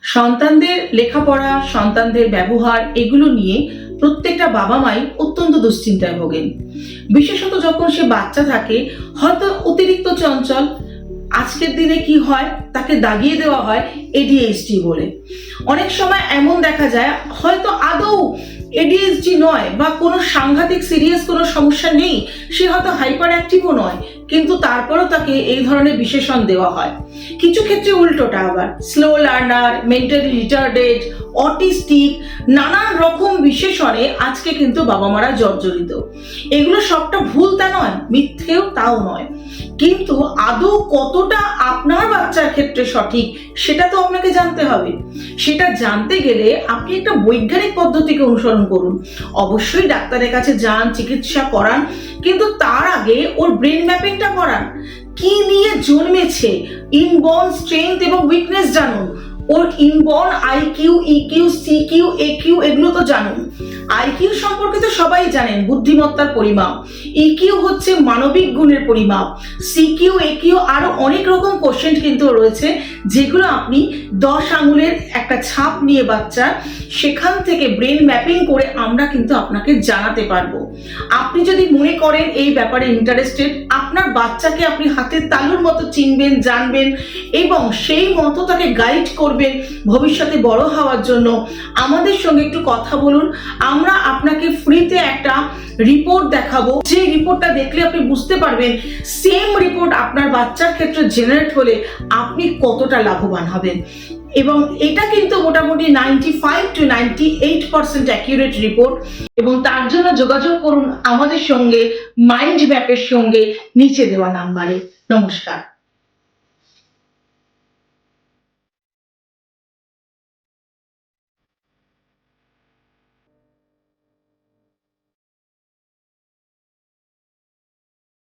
সন্তানদের লেখাপড়া, সন্তানদের ব্যবহার এগুলো নিয়ে প্রত্যেকটা বাবা মাই অত্যন্ত দুশ্চিন্তায় ভোগেন। বিশেষত যখন সে বাচ্চা থাকে, হয়তো অতিরিক্ত চঞ্চল, আজকের দিনে কি হয় তাকে দাগিয়ে দেওয়া হয় এডিএইচডি বলে। অনেক সময় এমন দেখা যায় হয়তো আদৌ এডিএইচডি নয় বা কোনো সাংঘাতিক সিরিয়াস কোনো সমস্যা নেই, সে হয়তো হাইপার অ্যাক্টিভও নয়, কিন্তু তারপরও তাকে এই ধরনের বিশেষণ দেওয়া হয়। কিছু ক্ষেত্রে উল্টোটা আবার slow learner, mentally retarded, autistic, নানান রকম বিশেষণে আজকে কিন্তু বাবা মারা জর্জরিত। এগুলো সবটা ভুল তা নয়, মিথ্যেও তাও নয়, কিন্তু আদৌ কতটা আপনার বাচ্চার ক্ষেত্রে সঠিক সেটা তো আপনাকে জানতে হবে। সেটা জানতে গেলে আপনি একটা বৈজ্ঞানিক পদ্ধতিকে অনুসরণ করুন। অবশ্যই ডাক্তারের কাছে যান, চিকিৎসা করান, কিন্তু তার আগে ওর ব্রেন ম্যাপিংটা করান। কি নিয়ে জন্মেছে, ইনবর্ন স্ট্রেংথ এবং উইকনেস জানুন। ওর inborn IQ, EQ, SQ, AQ এগুলো তো জানুন। আইকিউ সম্পর্কে তো সবাই জানেন, বুদ্ধিমত্তার পরিমাপ। ইকিউ হচ্ছে মানবিক গুণের পরিমাপ। সিকিউ, একিউ আরো অনেক রকম কোশ্চেন কিন্তু রয়েছে, যেগুলো আপনি 10 আঙুলের একটা ছাপ নিয়ে বাচ্চার, সেখান থেকে ব্রেন ম্যাপিং করে আমরা কিন্তু আপনাকে জানাতে পারবো। আপনি যদি মনে করেন এই ব্যাপারে ইন্টারেস্টেড, আপনার বাচ্চাকে আপনি হাতের তালুর মতো চিনবেন, জানবেন এবং সেই মতো তাকে গাইড করবেন ভবিষ্যতে বড় হওয়ার জন্য, আমাদের সঙ্গে একটু কথা বলুন। আমরা আপনাকে ফ্রিতে একটা রিপোর্ট দেখাবো, যে রিপোর্টটা দেখলে আপনি বুঝতে পারবেন সেম রিপোর্ট আপনার বাচ্চার ক্ষেত্রে জেনারেট হলে আপনি কতটা লাভবান হবেন। এবং এটা কিন্তু মোটামুটি 95 to 98% অ্যাকিউরেট রিপোর্ট। এবং তার জন্য যোগাযোগ করুন আমাদের সঙ্গে, মাইন্ড ম্যাপের সঙ্গে, নিচে দেওয়া নাম্বারে। নমস্কার।